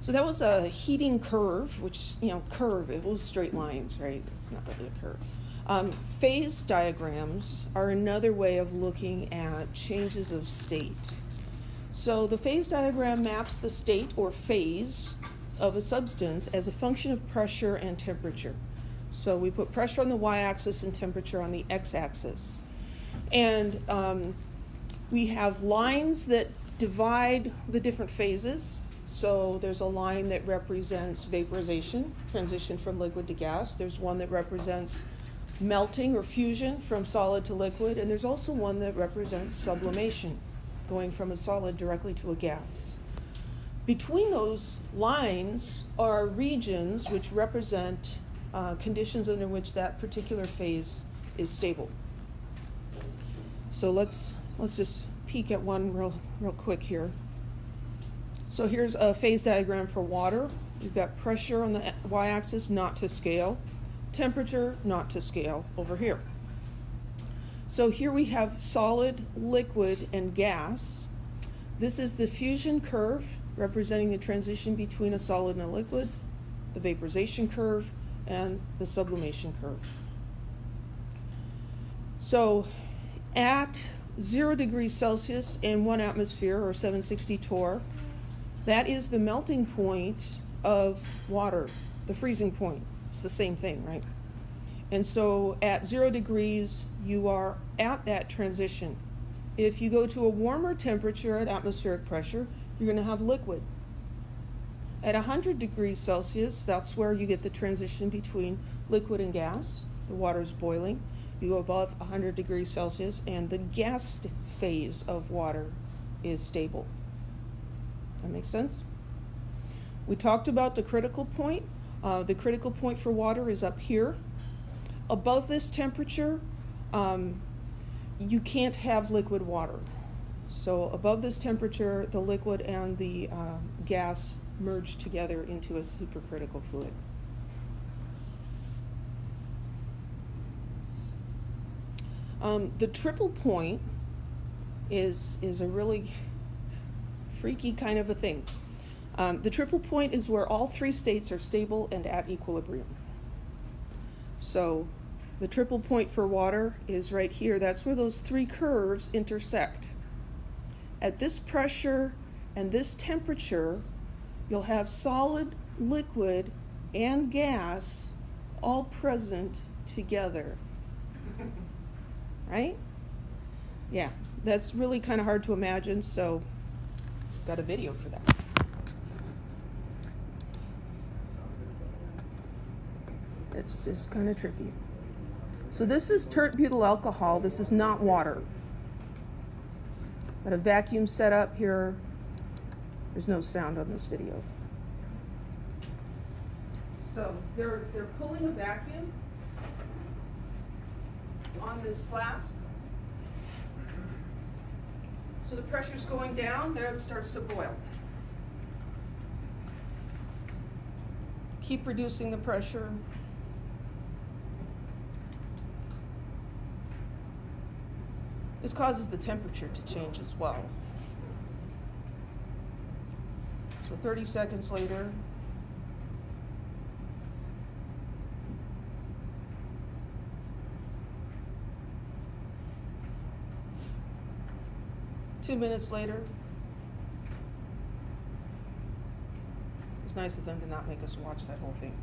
So that was a heating curve, which, curve, it was straight lines, right? It's not really a curve. Phase diagrams are another way of looking at changes of state. So the phase diagram maps the state or phase of a substance as a function of pressure and temperature. So we put pressure on the y-axis and temperature on the x-axis. And we have lines that divide the different phases. So there's a line that represents vaporization, transition from liquid to gas. There's one that represents melting or fusion from solid to liquid. And there's also one that represents sublimation, going from a solid directly to a gas. Between those lines are regions which represent conditions under which that particular phase is stable. So let's just peek at one real quick here. So here's a phase diagram for water. You've got pressure on the y-axis, not to scale. Temperature, not to scale, over here. So here we have solid, liquid, and gas. This is the fusion curve, representing the transition between a solid and a liquid, the vaporization curve, and the sublimation curve. So at 0 degrees Celsius and 1 atmosphere, or 760 torr, that is the melting point of water, the freezing point. It's the same thing, right? And so at 0 degrees, you are at that transition. If you go to a warmer temperature at atmospheric pressure, you're going to have liquid. At 100 degrees Celsius, that's where you get the transition between liquid and gas. The water's boiling. You go above 100 degrees Celsius, and the gas phase of water is stable. That makes sense? We talked about the critical point. The critical point for water is up here. Above this temperature, you can't have liquid water. So above this temperature, the liquid and the gas merge together into a supercritical fluid. The triple point is a really freaky kind of a thing. The triple point is where all three states are stable and at equilibrium. So the triple point for water is right here. That's where those three curves intersect. At this pressure and this temperature, you'll have solid, liquid, and gas all present together. Right? Yeah, that's really kind of hard to imagine, so I've got a video for that. It's just kind of tricky. So this is tert butyl alcohol. This is not water. Got a vacuum set up here. There's no sound on this video. So they're pulling a vacuum on this flask. So the pressure's going down, there it starts to boil. Keep reducing the pressure. This causes the temperature to change as well. So 30 seconds later, two minutes later. It's nice of them to not make us watch that whole thing.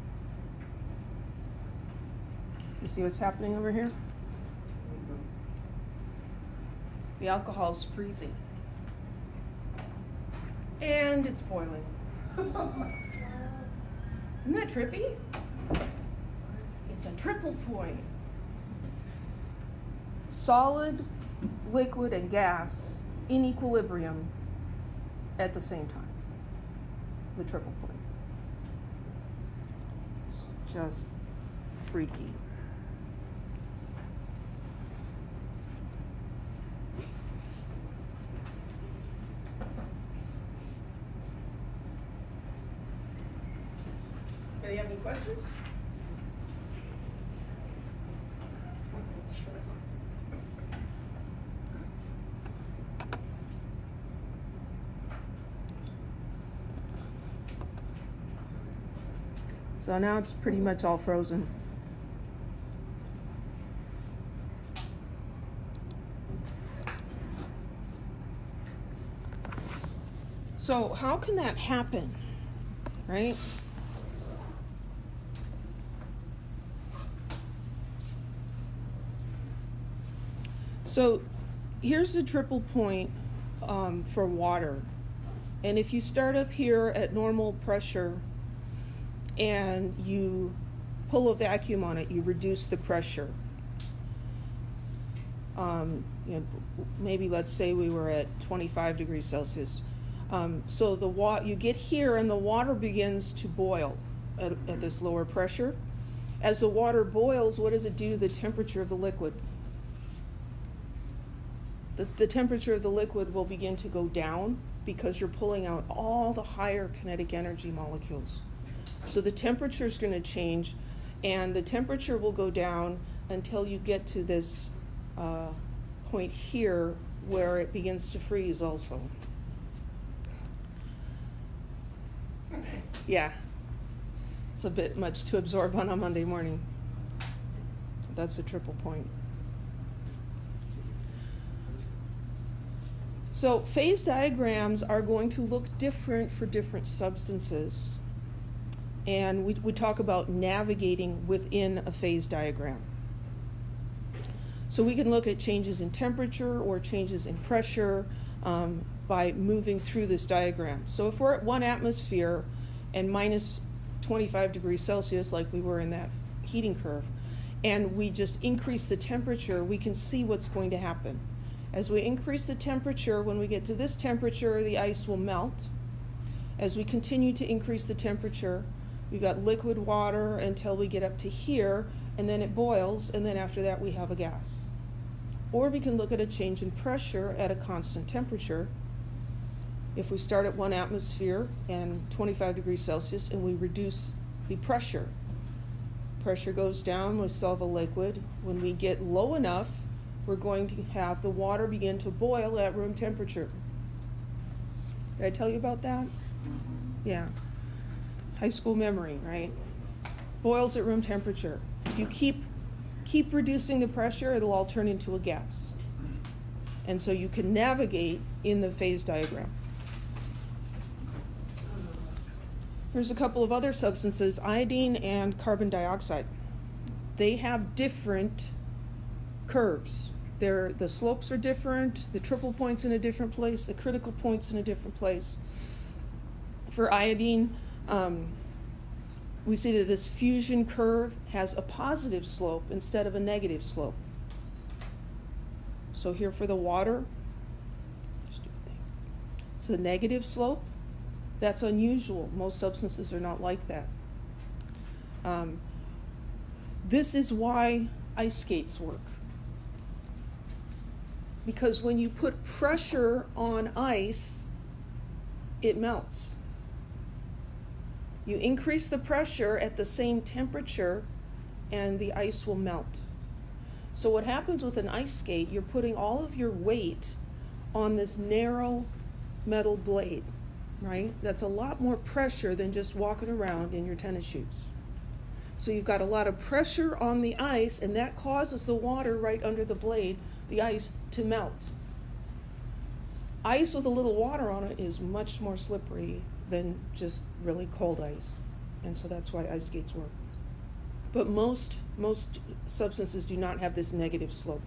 You see what's happening over here? The alcohol's freezing. And it's boiling. Isn't that trippy? It's a triple point. Solid, liquid, and gas in equilibrium at the same time. The triple point. It's just freaky. Anybody have any questions? So now it's pretty much all frozen. So how can that happen, right? So here's the triple point for water. And if you start up here at normal pressure and you pull a vacuum on it, you reduce the pressure. Maybe let's say we were at 25 degrees Celsius. So you get here and the water begins to boil at this lower pressure. As the water boils, what does it do to the temperature of the liquid? The temperature of the liquid will begin to go down because you're pulling out all the higher kinetic energy molecules. So the temperature is going to change, and the temperature will go down until you get to this point here where it begins to freeze also. Yeah, it's a bit much to absorb on a Monday morning. That's a triple point. So phase diagrams are going to look different for different substances. And we talk about navigating within a phase diagram. So we can look at changes in temperature or changes in pressure by moving through this diagram. So if we're at 1 atmosphere and minus 25 degrees Celsius, like we were in that heating curve, and we just increase the temperature, we can see what's going to happen. As we increase the temperature, when we get to this temperature, the ice will melt. As we continue to increase the temperature, we've got liquid water until we get up to here, and then it boils, and then after that we have a gas. Or we can look at a change in pressure at a constant temperature. If we start at 1 atmosphere and 25 degrees Celsius and we reduce the pressure, pressure goes down, we still have a liquid. When we get low enough, we're going to have the water begin to boil at room temperature. Did I tell you about that? Yeah. High school memory, right? Boils at room temperature. If you keep reducing the pressure, it'll all turn into a gas. And so you can navigate in the phase diagram. Here's a couple of other substances, iodine and carbon dioxide. They have different curves. The slopes are different, the triple point's in a different place, the critical point's in a different place. For iodine, we see that this fusion curve has a positive slope instead of a negative slope. So here for the water, it's a negative slope. That's unusual. Most substances are not like that. This is why ice skates work. Because when you put pressure on ice, it melts. You increase the pressure at the same temperature, and the ice will melt. So what happens with an ice skate, you're putting all of your weight on this narrow metal blade, right? That's a lot more pressure than just walking around in your tennis shoes. So you've got a lot of pressure on the ice, and that causes the water right under the blade, the ice, to melt. Ice with a little water on it is much more slippery than just really cold ice. And so that's why ice skates work. But most substances do not have this negative slope.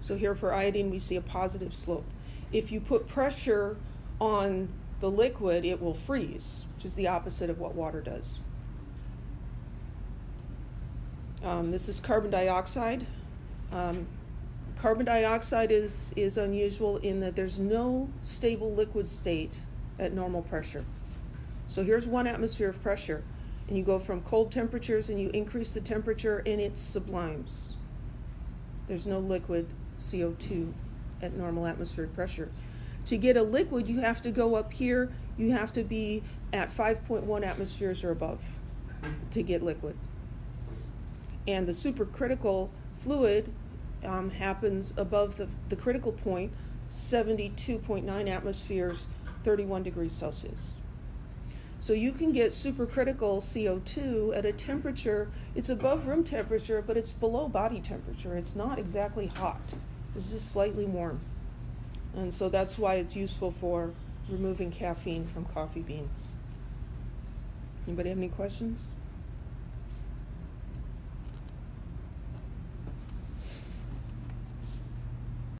So here for iodine, we see a positive slope. If you put pressure on the liquid, it will freeze, which is the opposite of what water does. This is carbon dioxide. Carbon dioxide is unusual in that there's no stable liquid state at normal pressure. So here's 1 atmosphere of pressure, and you go from cold temperatures and you increase the temperature and it sublimes. There's no liquid CO2 at normal atmospheric pressure. To get a liquid, you have to go up here, you have to be at 5.1 atmospheres or above to get liquid. And the supercritical fluid happens above the critical point, 72.9 atmospheres, 31 degrees Celsius. So you can get supercritical CO2 at a temperature, it's above room temperature, but it's below body temperature. It's not exactly hot. It's just slightly warm. And so that's why it's useful for removing caffeine from coffee beans. Anybody have any questions?